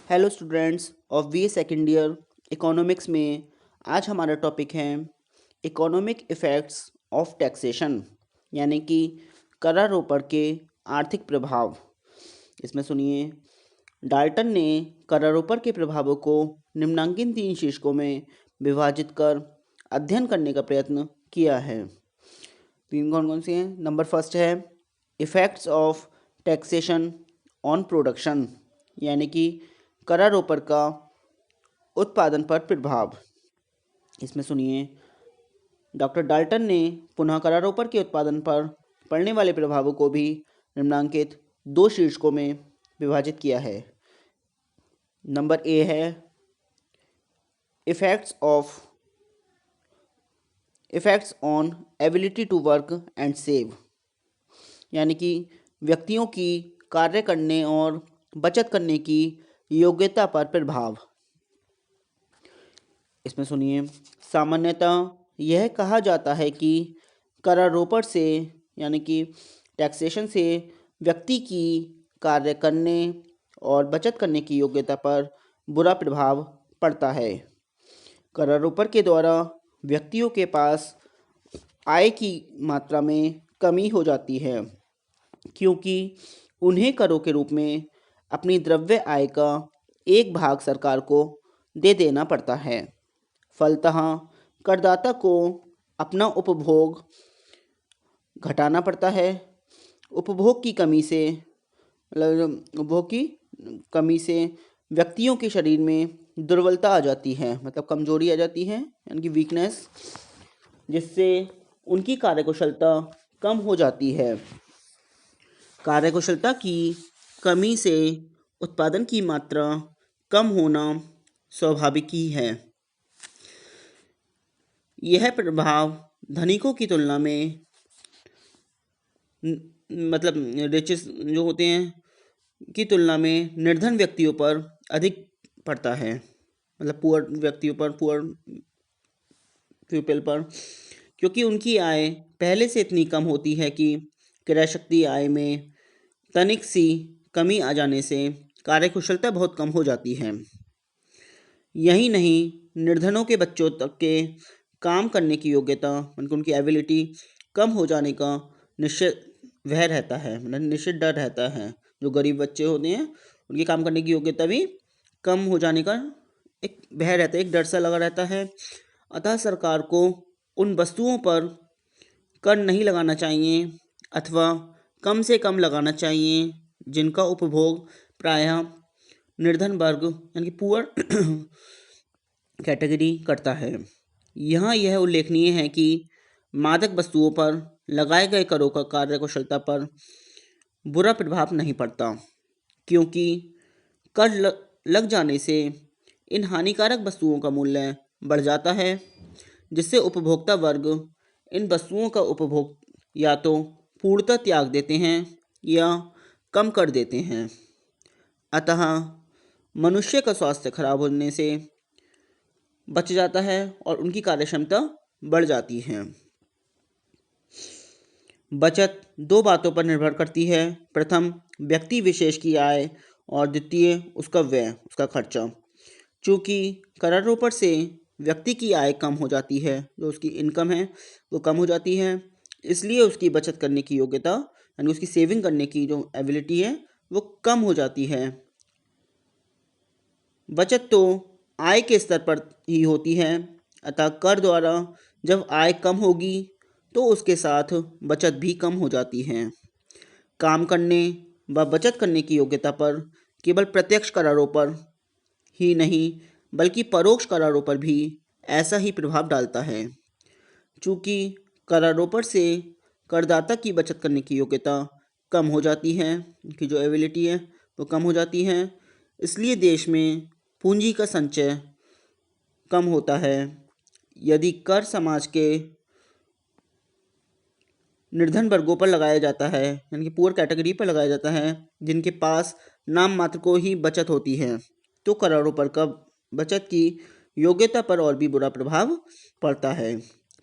Hello students of B A second year economics में आज हमारा टॉपिक है इकोनॉमिक इफ़ेक्ट्स ऑफ टैक्सेशन यानी कि करारोपण के आर्थिक प्रभाव। इसमें सुनिए, डाल्टन ने करारोपण के प्रभावों को निम्नांकित 3 शीर्षकों में विभाजित कर अध्ययन करने का प्रयत्न किया है। तीन कौन कौन सी हैं? नंबर फर्स्ट है effects of taxation on production यानी कि करारोपण का उत्पादन पर प्रभाव। इसमें सुनिए, डॉक्टर डाल्टन ने पुनः करारोपण के उत्पादन पर पड़ने वाले प्रभावों को भी निम्नांकित 2 शीर्षकों में विभाजित किया है। नंबर ए है effects on ability to work and save यानी कि व्यक्तियों की कार्य करने और बचत करने की योग्यता पर प्रभाव। इसमें सुनिए, सामान्यतः यह कहा जाता है कि करारोपण से यानी कि टैक्सेशन से व्यक्ति की कार्य करने और बचत करने की योग्यता पर बुरा प्रभाव पड़ता है। करारोपण के द्वारा व्यक्तियों के पास आय की मात्रा में कमी हो जाती है क्योंकि उन्हें करों के रूप में अपनी द्रव्य आय का एक भाग सरकार को दे देना पड़ता है। फलतः करदाता को अपना उपभोग घटाना पड़ता है। उपभोग की कमी से व्यक्तियों के शरीर में दुर्बलता आ जाती है, मतलब कमजोरी आ जाती है यानी कि वीकनेस, जिससे उनकी कार्यकुशलता कम हो जाती है। कार्यकुशलता की कमी से उत्पादन की मात्रा कम होना स्वाभाविक ही है। यह प्रभाव धनिकों की तुलना में मतलब रिचेस जो होते हैं की तुलना में निर्धन व्यक्तियों पर अधिक पड़ता है, मतलब पुअर व्यक्तियों पर, पुअर पीपल पर, क्योंकि उनकी आय पहले से इतनी कम होती है कि क्रय शक्ति आय में तनिक सी कमी आ जाने से कार्यकुशलता बहुत कम हो जाती है। यही नहीं, निर्धनों के बच्चों तक के काम करने की योग्यता, उनकी एबिलिटी कम हो जाने का निश्चित वह रहता है, मतलब निश्चित डर रहता है। जो गरीब बच्चे होते हैं उनकी काम करने की योग्यता भी कम हो जाने का एक भय रहता है, एक डर सा लगा रहता है। अतः सरकार को उन वस्तुओं पर कर नहीं लगाना चाहिए अथवा कम से कम लगाना चाहिए जिनका उपभोग प्रायः निर्धन वर्ग यानी कि पुअर कैटेगरी करता है। यहाँ यह उल्लेखनीय है कि मादक वस्तुओं पर लगाए गए करों का कार्यकुशलता पर बुरा प्रभाव नहीं पड़ता, क्योंकि कर लग जाने से इन हानिकारक वस्तुओं का मूल्य बढ़ जाता है, जिससे उपभोक्ता वर्ग इन वस्तुओं का उपभोग या तो पूर्णतः त्याग देते हैं या कम कर देते हैं। अतः मनुष्य का स्वास्थ्य खराब होने से बच जाता है और उनकी कार्यक्षमता बढ़ जाती है। बचत 2 बातों पर निर्भर करती है। प्रथम, व्यक्ति विशेष की आय और द्वितीय उसका व्यय, उसका खर्चा। चूँकि करारोपण से व्यक्ति की आय कम हो जाती है, जो उसकी इनकम है वो कम हो जाती है, इसलिए उसकी बचत करने की योग्यता यानी उसकी सेविंग करने की जो एबिलिटी है वो कम हो जाती है। बचत तो आय के स्तर पर ही होती है, अतः कर द्वारा जब आय कम होगी तो उसके साथ बचत भी कम हो जाती है। काम करने व बचत करने की योग्यता पर केवल प्रत्यक्ष करारोपण ही नहीं बल्कि परोक्ष करारोपण भी ऐसा ही प्रभाव डालता है। चूँकि करारोपण से करदाता की बचत करने की योग्यता कम हो जाती है, उनकी जो एबिलिटी है वो कम हो जाती है, इसलिए देश में पूंजी का संचय कम होता है। यदि कर समाज के निर्धन वर्गों पर लगाया जाता है यानी कि पुअर कैटेगरी पर लगाया जाता है, जिनके पास नाम मात्र को ही बचत होती है, तो करारोपण का बचत की योग्यता पर और भी बुरा प्रभाव पड़ता है।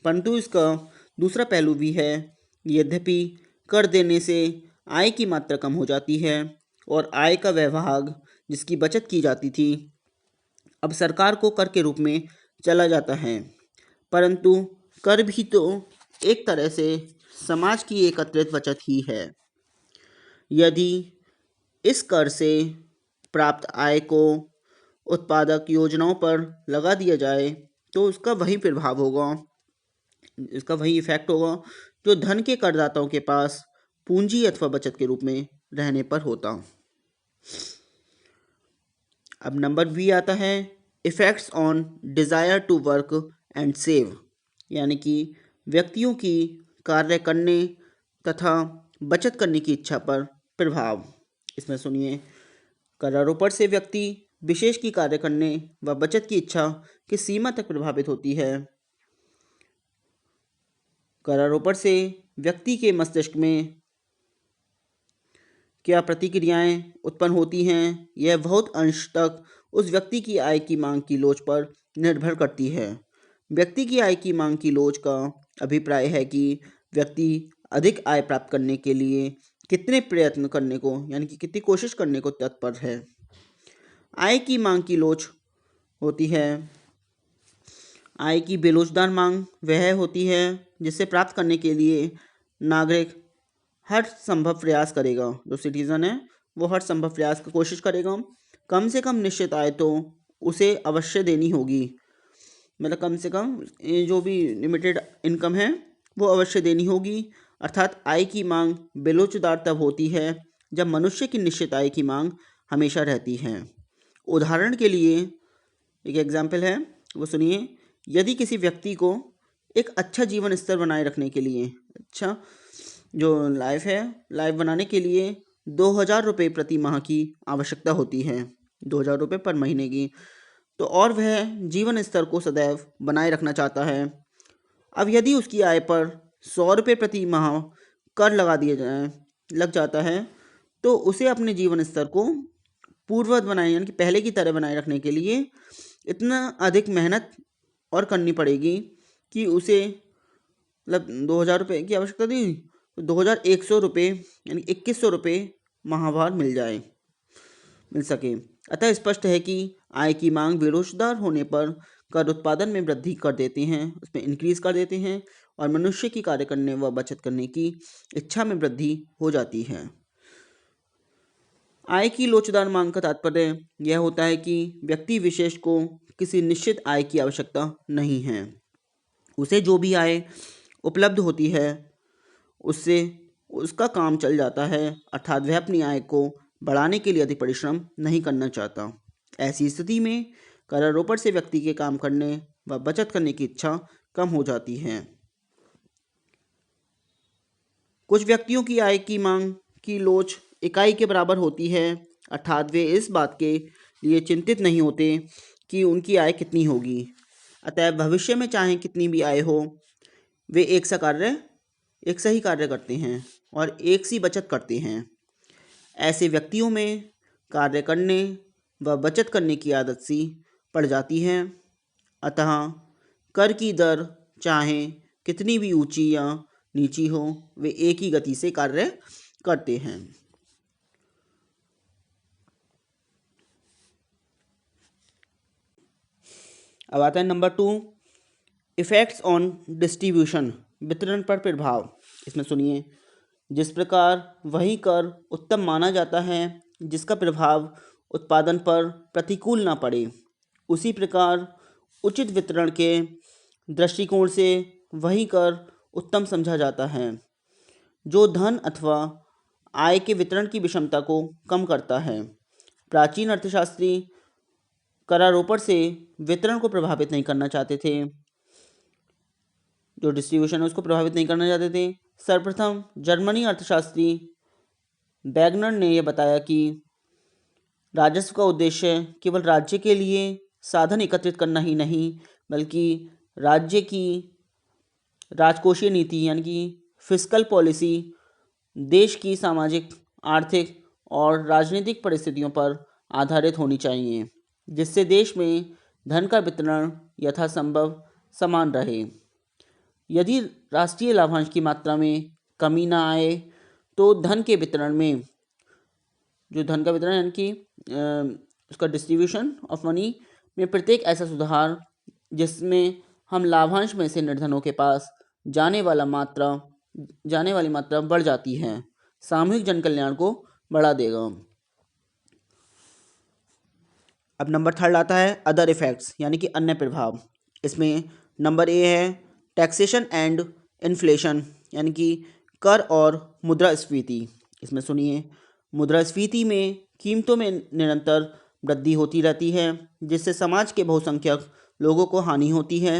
परंतु इसका दूसरा पहलू भी है। यद्यपि कर देने से आय की मात्रा कम हो जाती है और आय का वह भाग जिसकी बचत की जाती थी अब सरकार को कर के रूप में चला जाता है। परंतु कर भी तो एक तरह से समाज की एकत्रित बचत ही है। यदि इस कर से प्राप्त आय को उत्पादक योजनाओं पर लगा दिया जाए तो उसका वही प्रभाव होगा, इसका वही इफेक्ट होगा जो धन के करदाताओं के पास पूंजी अथवा बचत के रूप में रहने पर होता। अब नंबर बी आता है effects on desire to work and save, यानी कि व्यक्तियों की कार्य करने तथा बचत करने की इच्छा पर प्रभाव। इसमें सुनिए, करारोपण से व्यक्ति विशेष की कार्य करने व बचत की इच्छा किस सीमा तक प्रभावित होती है। करारोपण से व्यक्ति के मस्तिष्क में क्या प्रतिक्रियाएं उत्पन्न होती हैं, यह बहुत अंश तक उस व्यक्ति की आय की मांग की लोच पर निर्भर करती है। व्यक्ति की आय की मांग की लोच का अभिप्राय है कि व्यक्ति अधिक आय प्राप्त करने के लिए कितने प्रयत्न करने को यानी कि कितनी कोशिश करने को तत्पर है। आय की मांग की लोच होती है, आय की बेलोचदार मांग वह होती है जिसे प्राप्त करने के लिए नागरिक हर संभव प्रयास करेगा, जो सिटीज़न है वो हर संभव प्रयास की कोशिश करेगा। कम से कम निश्चित आय तो उसे अवश्य देनी होगी, मतलब कम से कम ये जो भी लिमिटेड इनकम है वो अवश्य देनी होगी। अर्थात आय की मांग बेलोचदार तब होती है जब मनुष्य की निश्चित आय की मांग हमेशा रहती है। उदाहरण के लिए एक एग्जाम्पल है, वो सुनिए। यदि किसी व्यक्ति को एक अच्छा जीवन स्तर बनाए रखने के लिए, अच्छा जो लाइफ बनाने के लिए 2,000 रुपये प्रति माह की आवश्यकता होती है, 2,000 रुपये पर महीने की, तो और वह जीवन स्तर को सदैव बनाए रखना चाहता है। अब यदि उसकी आय पर 100 रुपये प्रति माह कर लग जाता है तो उसे अपने जीवन स्तर को पूर्ववत बनाए यानी कि पहले की तरह बनाए रखने के लिए इतना अधिक मेहनत और करनी पड़ेगी कि उसे मतलब 2,000 रुपये की आवश्यकता थी तो 2,100 रुपये यानी 2,100 रुपये माहवार मिल सके। अतः स्पष्ट है कि आय की मांग बेरोजगार होने पर कर उत्पादन में वृद्धि कर देते हैं, उसमें इंक्रीज कर देते हैं और मनुष्य की कार्य करने व बचत करने की इच्छा में वृद्धि हो जाती है। आय की लोचदार मांग का तात्पर्य यह होता है कि व्यक्ति विशेष को किसी निश्चित आय की आवश्यकता नहीं है, उसे जो भी आय उपलब्ध होती है उससे उसका काम चल जाता है, अर्थात वह अपनी आय को बढ़ाने के लिए अधिक परिश्रम नहीं करना चाहता। ऐसी स्थिति में करारोपण से व्यक्ति के काम करने व बचत करने की इच्छा कम हो जाती है। कुछ व्यक्तियों की आय की मांग की लोच इकाई के बराबर होती है, अर्थात वे इस बात के लिए चिंतित नहीं होते कि उनकी आय कितनी होगी। अतः भविष्य में चाहे कितनी भी आय हो वे एक सा ही कार्य करते हैं और एक सी बचत करते हैं। ऐसे व्यक्तियों में कार्य करने व बचत करने की आदत सी पड़ जाती है। अतः कर की दर चाहे कितनी भी ऊंची या नीची हो वे एक ही गति से कार्य करते हैं। अब आता है नंबर 2 इफेक्ट्स ऑन डिस्ट्रीब्यूशन, वितरण पर प्रभाव। इसमें सुनिए, जिस प्रकार वही कर उत्तम माना जाता है जिसका प्रभाव उत्पादन पर प्रतिकूल ना पड़े, उसी प्रकार उचित वितरण के दृष्टिकोण से वही कर उत्तम समझा जाता है जो धन अथवा आय के वितरण की विषमता को कम करता है। प्राचीन अर्थशास्त्री करारोपण से वितरण को प्रभावित नहीं करना चाहते थे, जो डिस्ट्रीब्यूशन है उसको प्रभावित नहीं करना चाहते थे। सर्वप्रथम जर्मनी अर्थशास्त्री बैगनर ने यह बताया कि राजस्व का उद्देश्य केवल राज्य के लिए साधन एकत्रित करना ही नहीं बल्कि राज्य की राजकोषीय नीति यानी कि फिस्कल पॉलिसी देश की सामाजिक, आर्थिक और राजनीतिक परिस्थितियों पर आधारित होनी चाहिए, जिससे देश में धन का वितरण यथासंभव समान रहे। यदि राष्ट्रीय लाभांश की मात्रा में कमी ना आए तो धन के वितरण में जो धन का वितरण यानी कि उसका डिस्ट्रीब्यूशन ऑफ मनी में प्रत्येक ऐसा सुधार जिसमें हम लाभांश में से निर्धनों के पास जाने वाली मात्रा बढ़ जाती है, सामूहिक जन कल्याण को बढ़ा देगा। अब नंबर 3 आता है अदर इफेक्ट्स, यानी कि अन्य प्रभाव। इसमें नंबर ए है टैक्सेशन एंड इन्फ्लेशन, यानी कि कर और मुद्रास्फीति। इसमें सुनिए, मुद्रास्फीति में कीमतों में निरंतर वृद्धि होती रहती है, जिससे समाज के बहुसंख्यक लोगों को हानि होती है।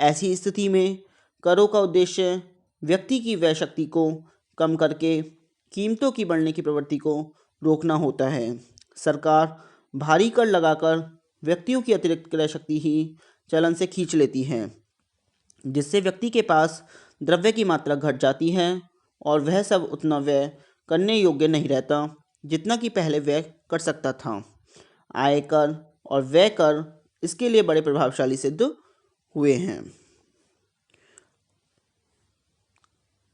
ऐसी स्थिति में करों का उद्देश्य व्यक्ति की व्यय शक्ति को कम करके कीमतों की बढ़ने की प्रवृत्ति को रोकना होता है। सरकार भारी कर लगाकर व्यक्तियों की अतिरिक्त क्रय शक्ति ही चलन से खींच लेती है, जिससे व्यक्ति के पास द्रव्य की मात्रा घट जाती है और वह सब उतना व्यय करने योग्य नहीं रहता जितना कि पहले व्यय कर सकता था। आय कर और व्यय कर इसके लिए बड़े प्रभावशाली सिद्ध हुए हैं।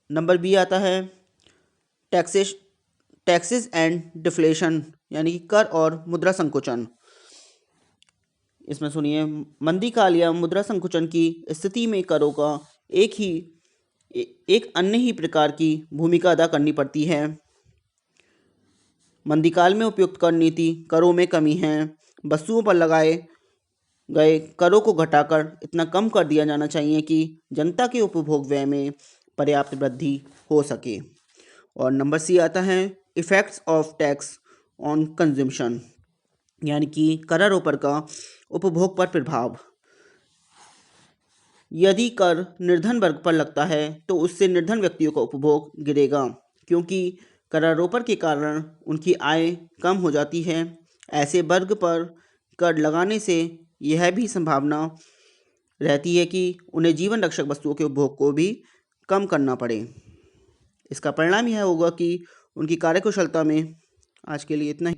नंबर बी आता है टैक्सेस एंड डिफ्लेशन, यानी कि कर और मुद्रा संकुचन। इसमें सुनिए, मंदीकाल या मुद्रा संकुचन की स्थिति में करों का एक अन्य ही प्रकार की भूमिका अदा करनी पड़ती है। मंदीकाल में उपयुक्त कर नीति करों में कमी है। वस्तुओं पर लगाए गए करों को घटाकर इतना कम कर दिया जाना चाहिए कि जनता के उपभोग व्यय में पर्याप्त वृद्धि हो सके। और नंबर सी आता है effects of tax on consumption, यानी कि करारोपण का उपभोग पर प्रभाव। यदि कर निर्धन वर्ग पर लगता है तो उससे निर्धन व्यक्तियों का उपभोग गिरेगा, क्योंकि करारोपण के कारण उनकी आय कम हो जाती है। ऐसे वर्ग पर कर लगाने से यह भी संभावना रहती है कि उन्हें जीवन रक्षक वस्तुओं के उपभोग को भी कम करना पड़े। इसका परिणाम यह होगा कि उनकी कार्यकुशलता में। आज के लिए इतना ही।